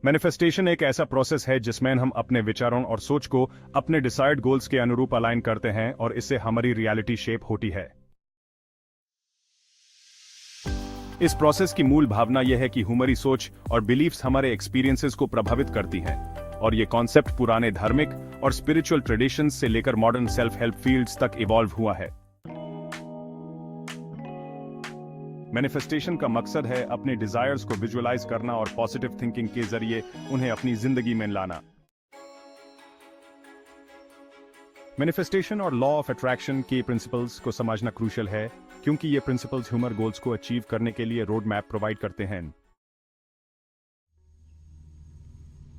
Manifestation एक ऐसा process है जिसमें हम अपने विचारों और सोच को अपने डिसाइर्ड गोल्स के अनुरूप अलाइन करते हैं और इससे हमारी रियलिटी शेप होती है। इस प्रोसेस की मूल भावना यह है कि हमारी सोच और बिलीफ्स हमारे एक्सपीरियंसेस को प्रभावित करती हैं और ये कॉन्सेप्ट पुराने धार्मिक और स्पिरिचुअल ट्रेडिशंस से लेकर मॉडर्न सेल्फ हेल्प फील्ड्स तक इवॉल्व हुआ है। मैनिफेस्टेशन का मकसद है अपने डिजायर्स को विजुअलाइज करना और पॉजिटिव थिंकिंग के जरिए उन्हें अपनी जिंदगी में लाना। मैनिफेस्टेशन और लॉ ऑफ अट्रैक्शन के प्रिंसिपल्स को समझना क्रूशियल है क्योंकि ये प्रिंसिपल्स ह्यूमन गोल्स को अचीव करने के लिए रोड मैप प्रोवाइड करते हैं।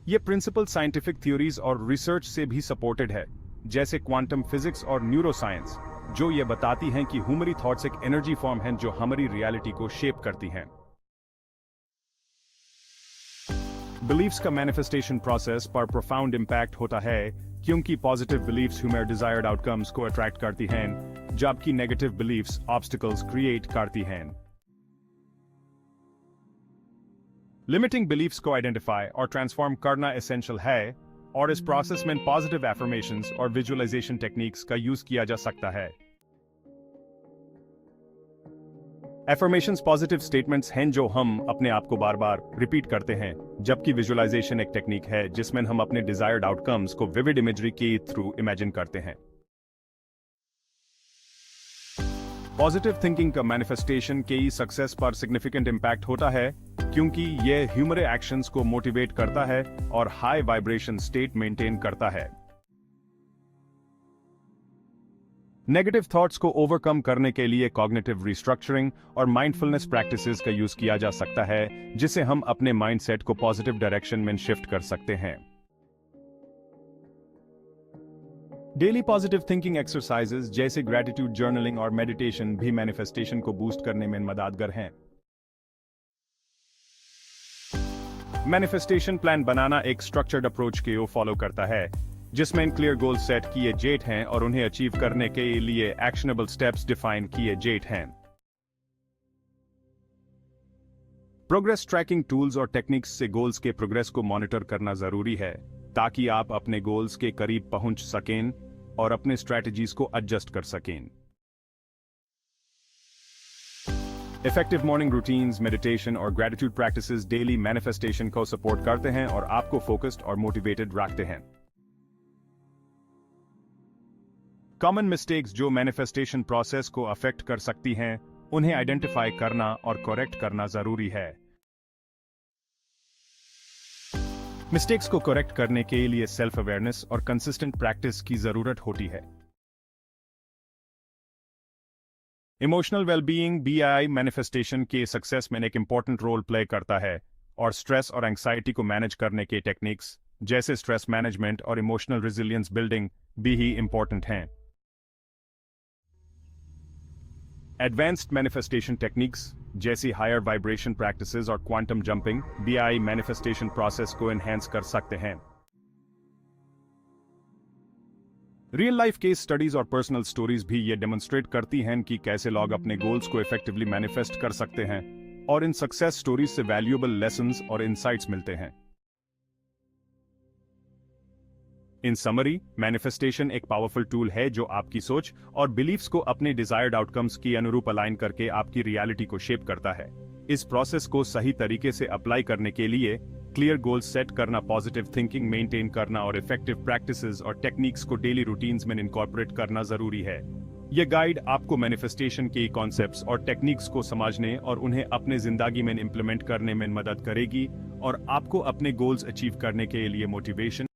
ये प्रिंसिपल साइंटिफिक थ्योरीज और रिसर्च से भी सपोर्टेड है, जैसे क्वांटम फिजिक्स और न्यूरोसाइंस, जो ये बताती हैं कि हमारी थॉट्स एक एनर्जी फॉर्म हैं जो हमारी रियलिटी को शेप करती हैं। बिलीफ्स का मैनिफेस्टेशन प्रोसेस पर प्रोफाउंड इंपैक्ट होता है क्योंकि पॉजिटिव बिलीफ्स हमारे डिजायर्ड आउटकम्स को अट्रैक्ट करती हैं, जबकि नेगेटिव बिलीफ्स ऑब्स्टिकल्स क्रिएट करती हैं। लिमिटिंग बिलीफ्स को आइडेंटिफाई और ट्रांसफॉर्म करना एसेंशियल है और इस प्रोसेस में पॉजिटिव एफर्मेशंस और विजुअलाइजेशन टेक्निक्स का यूज किया जा सकता है। एफर्मेशंस पॉजिटिव स्टेटमेंट्स हैं जो हम अपने आप को बार बार रिपीट करते हैं, जबकि विजुअलाइजेशन एक टेक्निक है जिसमें हम अपने डिजायर्ड आउटकम्स को विविड इमेजरी के थ्रू इमेजिन करते हैं। पॉजिटिव थिंकिंग का मैनिफेस्टेशन की सक्सेस पर सिग्निफिकेंट इंपैक्ट होता है क्योंकि यह ह्यूमन एक्शंस को मोटिवेट करता है और हाई वाइब्रेशन स्टेट मेंटेन करता है। नेगेटिव थॉट्स को ओवरकम करने के लिए कॉग्निटिव रिस्ट्रक्चरिंग और माइंडफुलनेस प्रैक्टिसेस का यूज किया जा सकता है, जिससे हम अपने माइंडसेट को पॉजिटिव डायरेक्शन में शिफ्ट कर सकते हैं। डेली पॉजिटिव थिंकिंग एक्सरसाइजेस जैसे ग्रेटिट्यूड जर्नलिंग और मेडिटेशन भी मैनिफेस्टेशन को बूस्ट करने में मददगार हैं। मैनिफेस्टेशन प्लान बनाना एक स्ट्रक्चर्ड अप्रोच को फॉलो करता है जिसमें क्लियर गोल सेट किए जाते हैं और उन्हें अचीव करने के लिए एक्शनेबल स्टेप्स डिफाइन किए जाते हैं। प्रोग्रेस ट्रैकिंग टूल्स और टेक्निक्स से गोल्स के प्रोग्रेस को मॉनिटर करना जरूरी है ताकि आप अपने गोल्स के करीब पहुंच सकें और अपने स्ट्रैटेजीज को एडजस्ट कर सकें। इफेक्टिव मॉर्निंग रूटीन्स, मेडिटेशन और ग्रेटिट्यूड प्रैक्टिसेस डेली मैनिफेस्टेशन को सपोर्ट करते हैं और आपको फोकस्ड और मोटिवेटेड रखते हैं। कॉमन मिस्टेक्स जो मैनिफेस्टेशन प्रोसेस को अफेक्ट कर सकती हैं, उन्हें आइडेंटिफाई करना और करेक्ट करना जरूरी है। मिस्टेक्स को करेक्ट करने के लिए सेल्फ अवेयरनेस और कंसिस्टेंट प्रैक्टिस की जरूरत होती है। इमोशनल वेलबीइंग बीआई मैनिफेस्टेशन के सक्सेस में एक इंपॉर्टेंट रोल प्ले करता है और स्ट्रेस और एंग्जाइटी को मैनेज करने के टेक्निक्स जैसे स्ट्रेस मैनेजमेंट और इमोशनल रेजिलियंस बिल्डिंग भी ही इंपॉर्टेंट हैं। एडवांस्ड मैनिफेस्टेशन टेक्निक्स जैसी हायर वाइब्रेशन प्रैक्टिसेस और quantum jumping BI manifestation process को एनहांस कर सकते हैं। रियल लाइफ केस स्टडीज और पर्सनल स्टोरीज भी ये डेमोन्स्ट्रेट करती हैं कि कैसे लोग अपने गोल्स को इफेक्टिवली मैनिफेस्ट कर सकते हैं और इन सक्सेस स्टोरीज से वैल्यूएबल लेसन्स और इनसाइट्स मिलते हैं। इन समरी, मैनिफेस्टेशन एक पावरफुल टूल है जो आपकी सोच और बिलीफ्स को अपने डिजायर्ड आउटकम्स के अनुरूप अलाइन करके आपकी रियलिटी को शेप करता है। इस प्रोसेस को सही तरीके से अप्लाई करने के लिए क्लियर गोल्स सेट करना, पॉजिटिव थिंकिंग मेंटेन करना और इफेक्टिव प्रैक्टिसेस और टेक्निक्स को डेली रूटीन्स में इनकॉर्पोरेट करना जरूरी है। यह गाइड आपको मैनिफेस्टेशन के कॉन्सेप्ट्स और टेक्निक्स को समझने और उन्हें अपने जिंदगी में इंप्लीमेंट करने में मदद करेगी और आपको अपने गोल्स अचीव करने के लिए मोटिवेशन